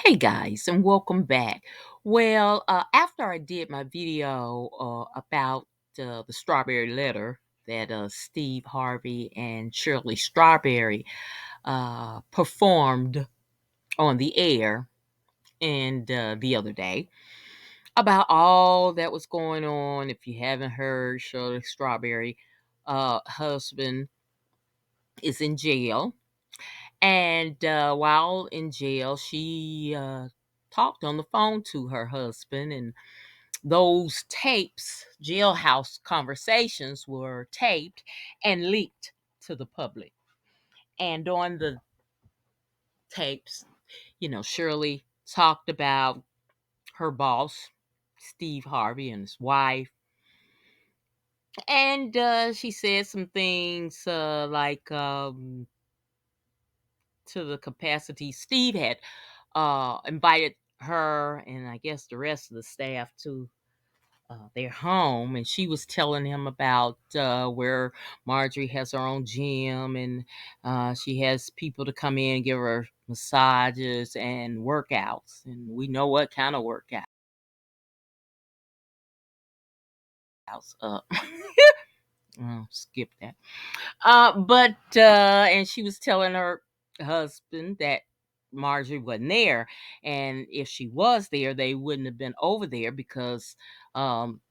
Hey guys, and welcome back. After I did my video about the strawberry letter that Steve Harvey and Shirley Strawberry performed on the air and the other day about all that was going on. If you haven't heard, Shirley Strawberry husband is in jail. And while in jail, she talked on the phone to her husband, and those tapes, jailhouse conversations, were taped and leaked to the public. And on the tapes, Shirley talked about her boss, Steve Harvey, and his wife. And she said some things to the capacity Steve had invited her and I guess the rest of the staff to their home, and she was telling him about where Marjorie has her own gym, and she has people to come in and give her massages and workouts, and we know what kind of workouts. Uh, Skip that. And she was telling her husband that Marjorie wasn't there, and if she was there, they wouldn't have been over there because um,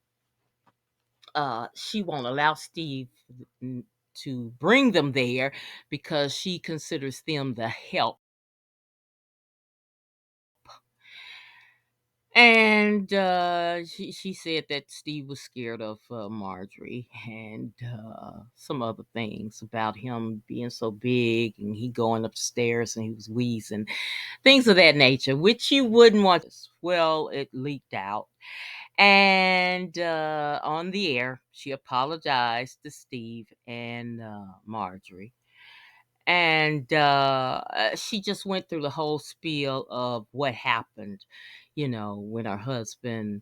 she won't allow Steve to bring them there because she considers them the help. And she said that Steve was scared of Marjorie and some other things about him being so big and he going upstairs and he was wheezing, things of that nature, which you wouldn't want. Well, it leaked out. And on the air, she apologized to Steve and Marjorie. And she just went through the whole spiel of what happened, when her husband,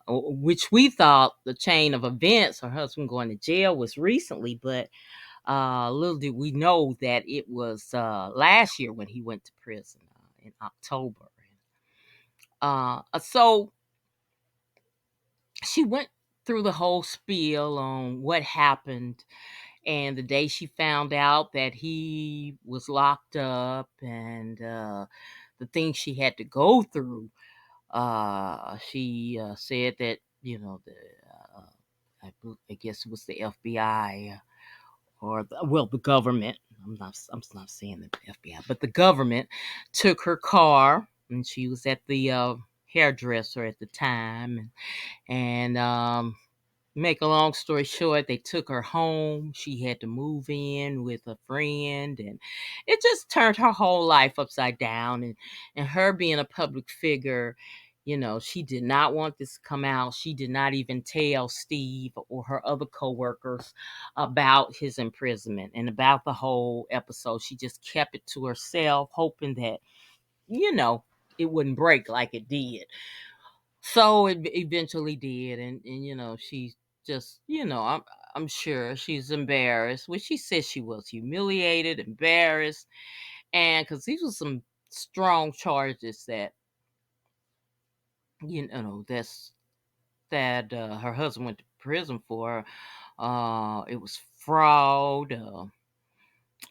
which we thought the chain of events, her husband going to jail was recently, but little did we know that it was last year when he went to prison in October. So she went through the whole spiel on what happened and the day she found out that he was locked up and the things she had to go through. She said that I guess it was the FBI or the government. I'm not saying the FBI, but the government took her car, and she was at the hairdresser at the time, and make a long story short, they took her home. She had to move in with a friend, and it just turned her whole life upside down. And her being a public figure, she did not want this to come out. She did not even tell Steve or her other coworkers about his imprisonment and about the whole episode. She just kept it to herself, hoping that, you know, it wouldn't break like it did. So it eventually did, and she just, I'm sure she's embarrassed, which she said she was humiliated, embarrassed, and because these were some strong charges that that her husband went to prison for. It was fraud,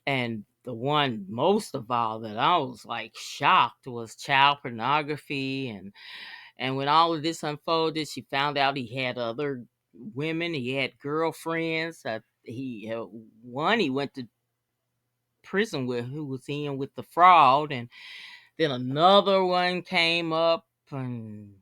and the one most of all that I was like shocked was child pornography. And when all of this unfolded, she found out he had other women. He had girlfriends. One he went to prison with, who was in with the fraud, and then another one came up, and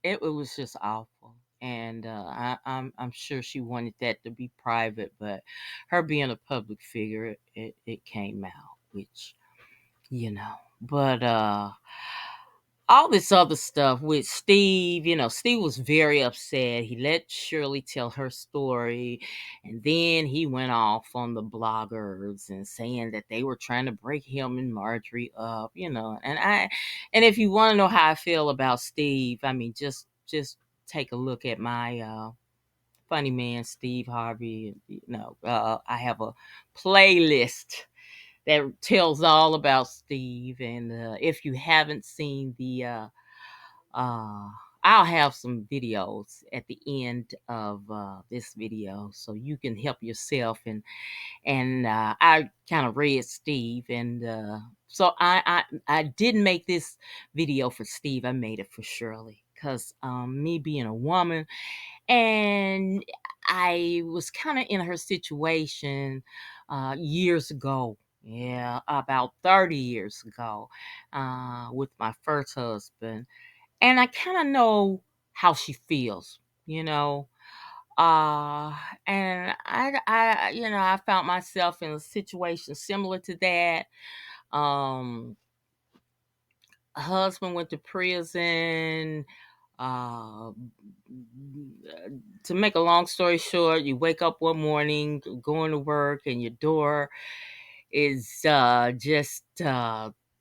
it was just awful. And I'm sure she wanted that to be private, but her being a public figure, it came out, which But all this other stuff with Steve, Steve was very upset. He let Shirley tell her story, and then he went off on the bloggers and saying that they were trying to break him and Marjorie up, and if you want to know how I feel about Steve, I mean, just take a look at my funny man Steve Harvey. I have a playlist that tells all about Steve. And if you haven't seen uh, I'll have some videos at the end of this video so you can help yourself. And I kind of read Steve, and so I didn't make this video for Steve. I made it for Shirley because me being a woman, and I was kind of in her situation years ago. Yeah, about 30 years ago, with my first husband. And I kind of know how she feels, you know. Uh, and I found myself in a situation similar to that. Um, Husband went to prison. Uh, to make a long story short, you wake up one morning, going to work, and your door is just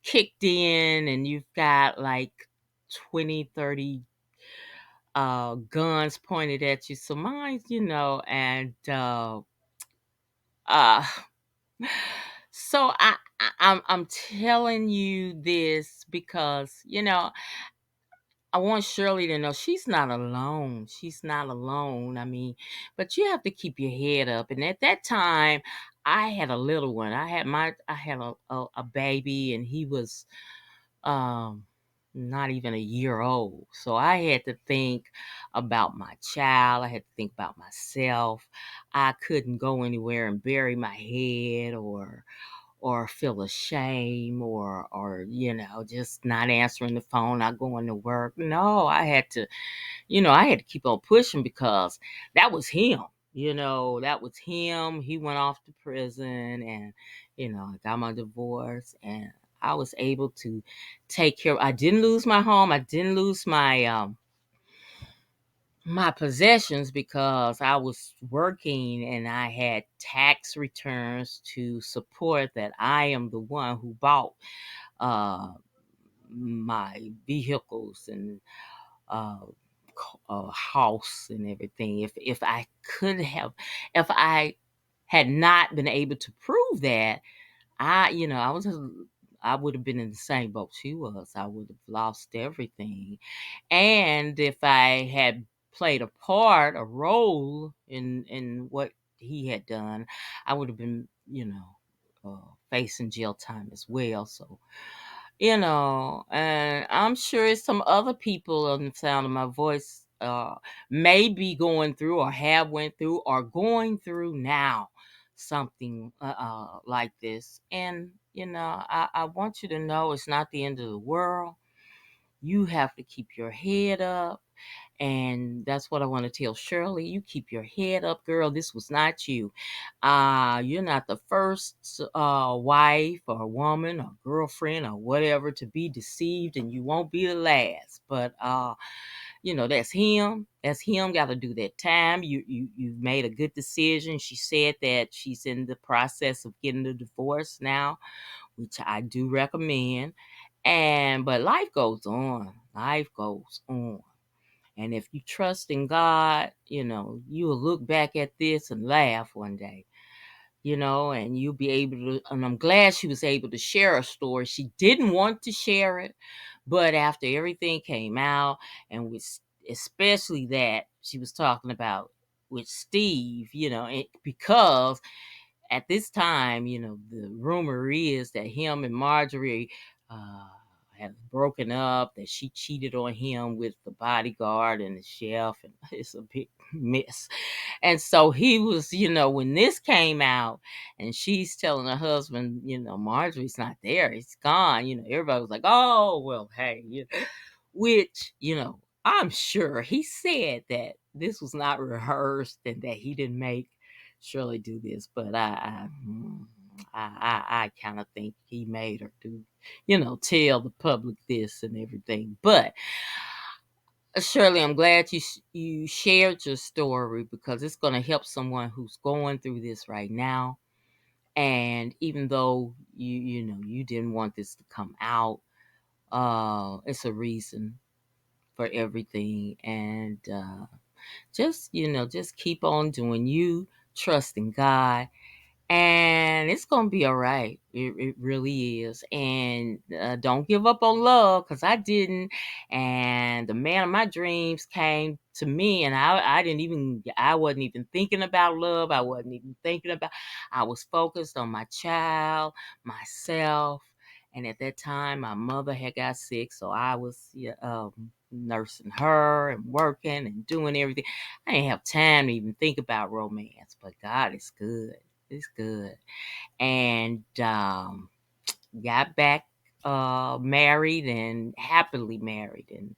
kicked in, and you've got like 20, 30 guns pointed at you. So mine, and uh so I'm telling you this because I want Shirley to know she's not alone. She's not alone. I mean, but you have to keep your head up. And at that time, I had a little one. I had a baby, and he was um not even a year old. So I had to think about my child. I had to think about myself. I couldn't go anywhere and bury my head or feel ashamed or just not answering the phone, not going to work. No, I had to keep on pushing because that was him. That was him. He went off to prison, and I got my divorce, and I was able to take care. I didn't lose my home. I didn't lose my possessions because I was working and I had tax returns to support that I am the one who bought uh, my vehicles and uh, house and everything. If I had not been able to prove that, I would have been in the same boat she was. I would have lost everything. And if I had played a role in what he had done, I would have been, facing jail time as well. So, and I'm sure some other people on the sound of my voice may be going through or have went through or going through now something like this. And I want you to know it's not the end of the world. You have to keep your head up. And that's what I want to tell Shirley. You keep your head up, girl. This was not you. You're not the first wife or woman or girlfriend or whatever to be deceived, and you won't be the last. But that's him. That's him. Got to do that time. You've made a good decision. She said that she's in the process of getting a divorce now, which I do recommend. But life goes on. Life goes on. And if you trust in God, you'll look back at this and laugh one day, and you'll be able to. And I'm glad she was able to share her story. She didn't want to share it, but after everything came out, and especially that she was talking about with Steve, because at this time, the rumor is that him and Marjorie have broken up, that she cheated on him with the bodyguard and the chef, and it's a big mess. And so he was, when this came out and she's telling her husband, Marjorie's not there, he's gone, everybody was like, oh, well, hey, which, I'm sure he said that this was not rehearsed and that he didn't make Shirley do this, but I kind of think he made her do, tell the public this and everything. But Shirley, I'm glad you shared your story because it's going to help someone who's going through this right now. And even though you didn't want this to come out, it's a reason for everything. And just keep on doing you, trust in God, And it's gonna be all right. It really is. And don't give up on love, because I didn't. And the man of my dreams came to me, and I wasn't even thinking about love. I wasn't even thinking about. I was focused on my child, myself. And at that time, my mother had got sick, so I was nursing her and working and doing everything. I didn't have time to even think about romance. But God is good. It's good. And got back married and happily married, and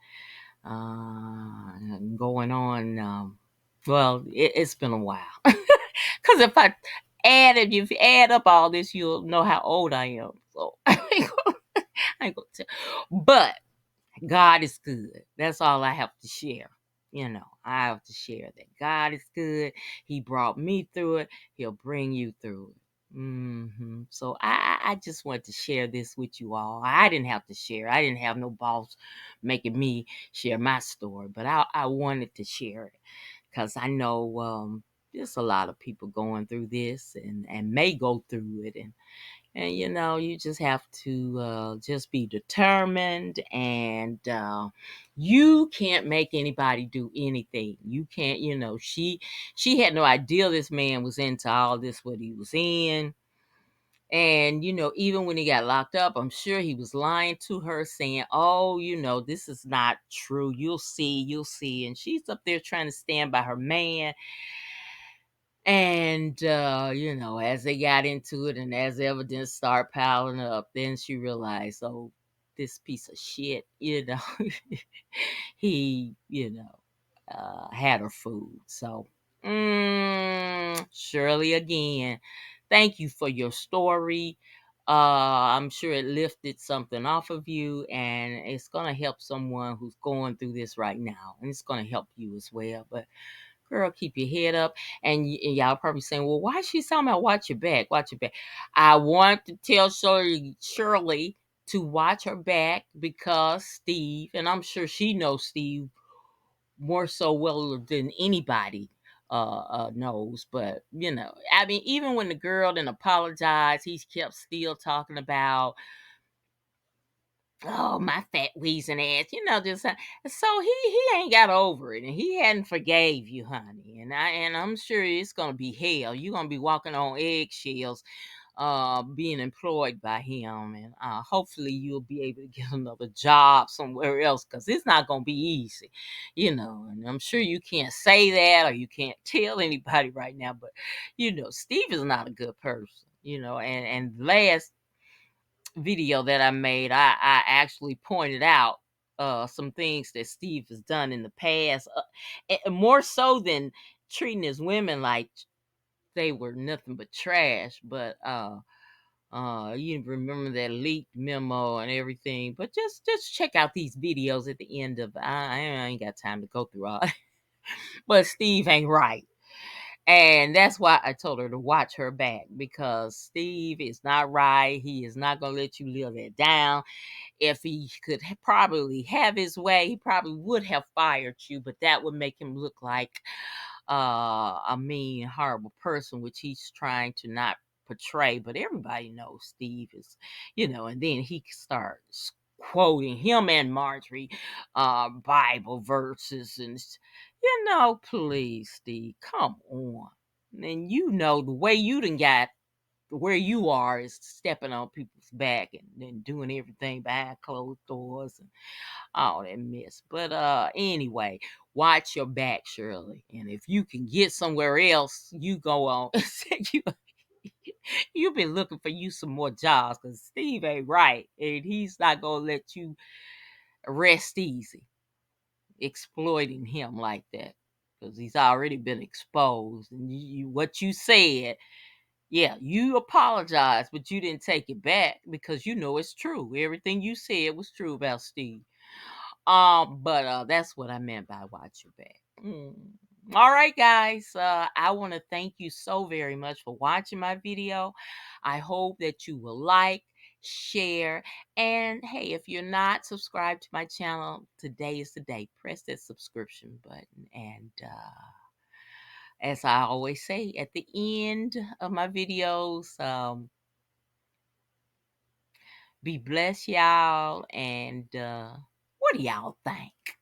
going on. Well, it's been a while. Because if you add up all this, you'll know how old I am. So I ain't gonna tell. But God is good. That's all I have to share. I have to share that God is good. He brought me through it. He'll bring you through it. So I just wanted to share this with you all. I didn't have to share. I didn't have no boss making me share my story, but I wanted to share it because I know there's a lot of people going through this and may go through it, and you just have to just be determined, and you can't make anybody do anything. You can't. She had no idea this man was into all this, what he was in. And even when he got locked up, I'm sure he was lying to her, saying, oh, this is not true, you'll see. And she's up there trying to stand by her man. And, as they got into it and as evidence started piling up, then she realized, oh, this piece of shit, he, had her food. So, Shirley, again, thank you for your story. I'm sure it lifted something off of you, and it's going to help someone who's going through this right now. And it's going to help you as well. But girl, keep your head up. And y'all probably saying, well, why is she talking about watch your back? Watch your back. I want to tell Shirley to watch her back, because Steve, and I'm sure she knows Steve more so well than anybody knows. But, I mean, even when the girl didn't apologize, he's kept still talking about, oh, my fat wheezing ass, just so he ain't got over it, and he hadn't forgave you, honey. And I'm sure it's gonna be hell. You're gonna be walking on eggshells, being employed by him, and hopefully you'll be able to get another job somewhere else, because it's not gonna be easy, And I'm sure you can't say that, or you can't tell anybody right now, but Steve is not a good person, and last video that I made, I actually pointed out some things that Steve has done in the past, more so than treating his women like they were nothing but trash. But you remember that leaked memo and everything. But just check out these videos at the end of. I ain't got time to go through all. But Steve ain't right. And that's why I told her to watch her back, because Steve is not right. He is not going to let you live that down. If he could probably have his way, he probably would have fired you, but that would make him look like a mean, horrible person, which he's trying to not portray. But everybody knows Steve is, and then he starts quoting him and Marjorie Bible verses, and please, Steve, come on. And the way you done got where you are is stepping on people's back and doing everything behind closed doors and all that mess. But anyway, watch your back, Shirley. And if you can get somewhere else, you go on. You've been looking for you some more jobs, because Steve ain't right. And he's not going to let you rest easy exploiting him like that, because he's already been exposed. And what you said, yeah, you apologized, but you didn't take it back, because it's true. Everything you said was true about Steve. But that's what I meant by watch your back. All right, guys. I want to thank you so very much for watching my video. I hope that you will like, share, and hey, if you're not subscribed to my channel, today is the day. Press that subscription button, and as I always say at the end of my videos, be blessed, y'all. And what do y'all think?